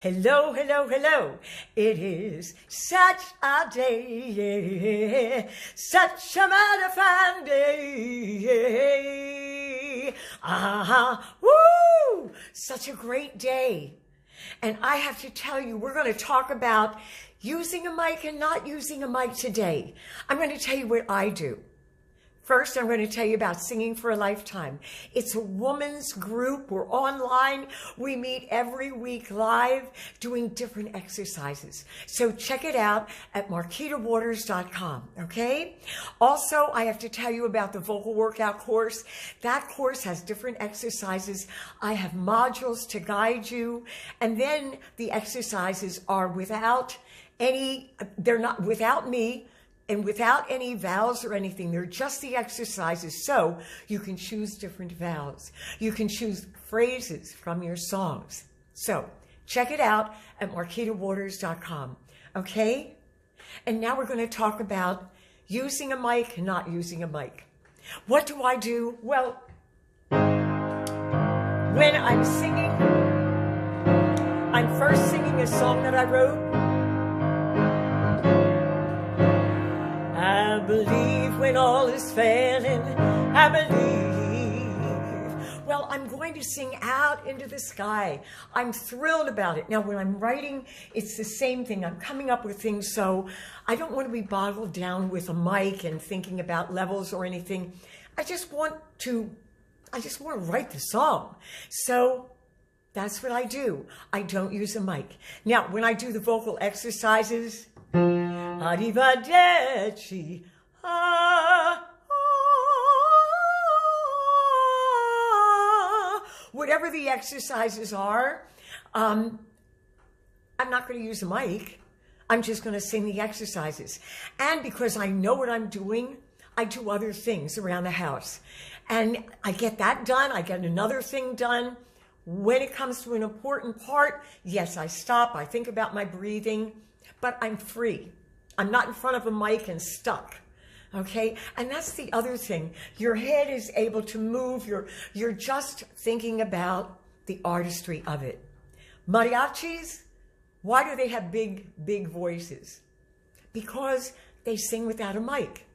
Hello, hello, hello. It is such a day, such a mighty fine day. Woo! Such a great day. And I have to tell you, we're going to talk about using a mic and not using a mic today. I'm going to tell you what I do. First, I'm going to tell you about Singing for a Lifetime. It's a woman's group. We're online. We meet every week live doing different exercises. So check it out at marquitawaters.com, okay? Also, I have to tell you about the vocal workout course. That course has different exercises. I have modules to guide you. And then the exercises are they're not without me, and without any vowels or anything. They're just the exercises, so you can choose different vowels. You can choose phrases from your songs. So check it out at marquitawaters.com, okay? And now we're going to talk about using a mic and not using a mic. What do I do? Well, when I'm singing, I'm first singing a song that I wrote. I believe when all is failing, I believe. Well, I'm going to sing out into the sky. I'm thrilled about it. Now, when I'm writing, it's the same thing. I'm coming up with things, so I don't want to be boggled down with a mic and thinking about levels or anything. I just want to write the song. So that's what I do. I don't use a mic. Now, when I do the vocal exercises, arrivederci, whatever the exercises are, I'm not going to use a mic. I'm just going to sing the exercises. And because I know what I'm doing, I do other things around the house. And I get that done. I get another thing done. When it comes to an important part, yes, I stop. I think about my breathing, but I'm free. I'm not in front of a mic and stuck, okay? And that's the other thing. Your head is able to move. You're just thinking about the artistry of it. Mariachis, why do they have big, big voices? Because they sing without a mic.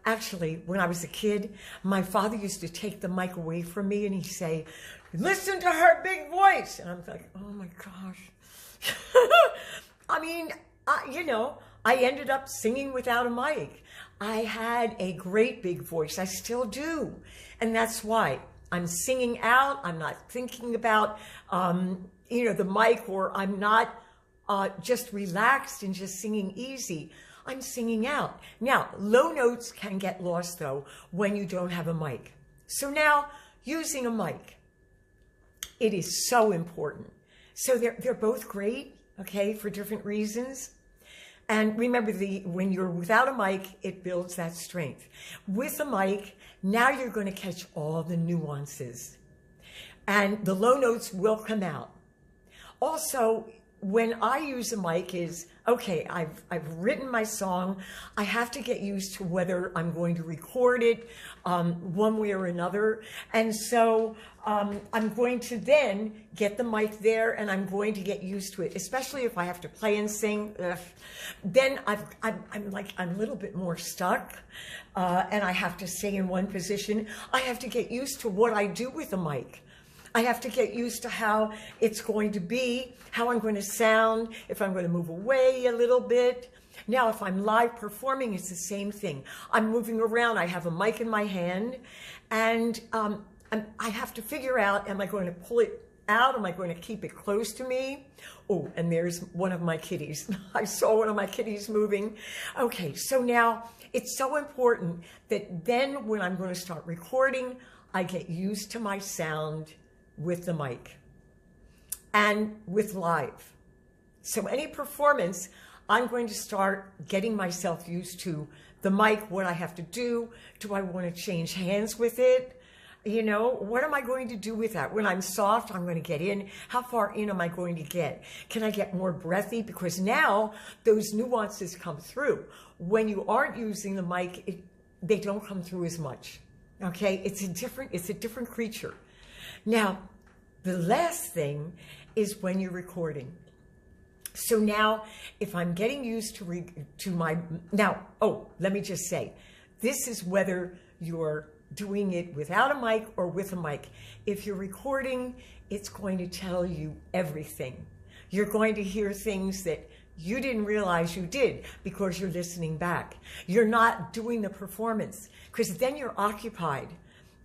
Actually, when I was a kid, my father used to take the mic away from me and he'd say, "Listen to her big voice." And I'm like, oh my gosh. I mean, I ended up singing without a mic. I had a great big voice. I still do. And that's why I'm singing out. I'm not thinking about, the mic, or I'm not just relaxed and just singing easy. I'm singing out. Now, low notes can get lost, though, when you don't have a mic. So now, using a mic, it is so important. So they're both great, okay, for different reasons. And remember, when you're without a mic, it builds that strength. With a mic, now you're going to catch all the nuances. And the low notes will come out. Also, when I use a mic is, okay, I've written my song. I have to get used to whether I'm going to record it one way or another. And so I'm going to then get the mic there and I'm going to get used to it, especially if I have to play and sing. Then I'm a little bit more stuck and I have to stay in one position. I have to get used to what I do with the mic. I have to get used to how it's going to be, how I'm going to sound, if I'm going to move away a little bit. Now, if I'm live performing, it's the same thing. I'm moving around. I have a mic in my hand, and I have to figure out, am I going to pull it out? Am I going to keep it close to me? Oh, and there's one of my kitties. I saw one of my kitties moving. Okay, so now it's so important that then when I'm going to start recording, I get used to my sound with the mic and with live. So any performance, I'm going to start getting myself used to the mic, what I have to do. Do I want to change hands with it? What am I going to do with that? When I'm soft, I'm going to get in. How far in am I going to get? Can I get more breathy? Because now those nuances come through. When you aren't using the mic, they don't come through as much. Okay? It's a different creature. Now, the last thing is when you're recording. So now, if I'm getting used to my, now, oh, let me just say, this is whether you're doing it without a mic or with a mic. If you're recording, it's going to tell you everything. You're going to hear things that you didn't realize you did because you're listening back. You're not doing the performance because then you're occupied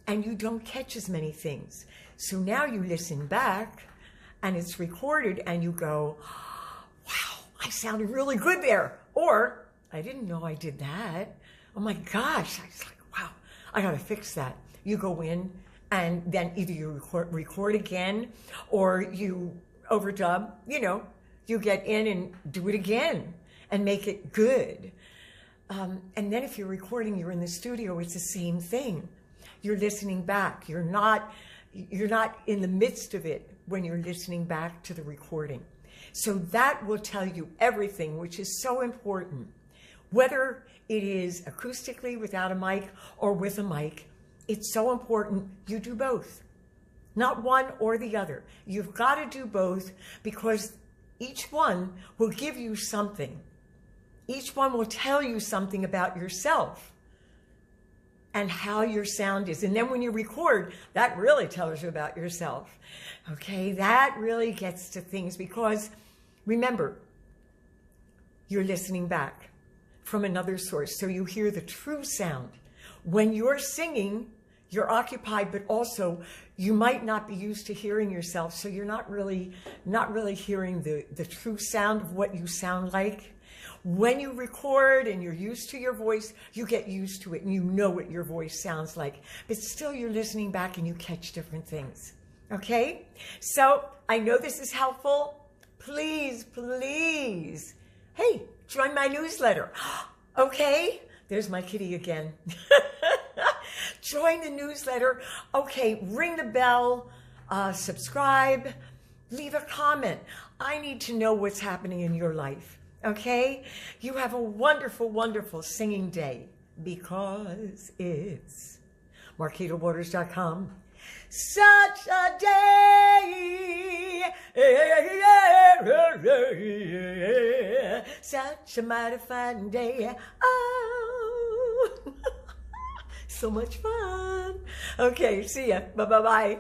and you don't catch as many things. So now you listen back and it's recorded and you go, wow, I sounded really good there. Or, I didn't know I did that. Oh my gosh, I was like, wow, I gotta fix that. You go in and then either you record again or you overdub, you know, you get in and do it again and make it good. And then if you're recording, you're in the studio, it's the same thing. You're listening back. You're not in the midst of it when you're listening back to the recording. So that will tell you everything, which is so important. Whether it is acoustically without a mic or with a mic, it's so important you do both. Not one or the other. You've got to do both because each one will give you something. Each one will tell you something about yourself and how your sound is. And then when you record, that really tells you about yourself. Okay, that really gets to things because remember, you're listening back from another source. So you hear the true sound. When you're singing, you're occupied, but also you might not be used to hearing yourself. So you're not really hearing the true sound of what you sound like. When you record and you're used to your voice, you get used to it and you know what your voice sounds like. But still you're listening back and you catch different things. Okay? So I know this is helpful. Please, please. Hey, join my newsletter. Okay? There's my kitty again. Join the newsletter. Okay, ring the bell, subscribe, leave a comment. I need to know what's happening in your life. Okay? You have a wonderful, wonderful singing day because it's MarquitaWaters.com. Such a day, such a mighty fine day. Oh, so much fun. Okay, see ya. Bye-bye-bye.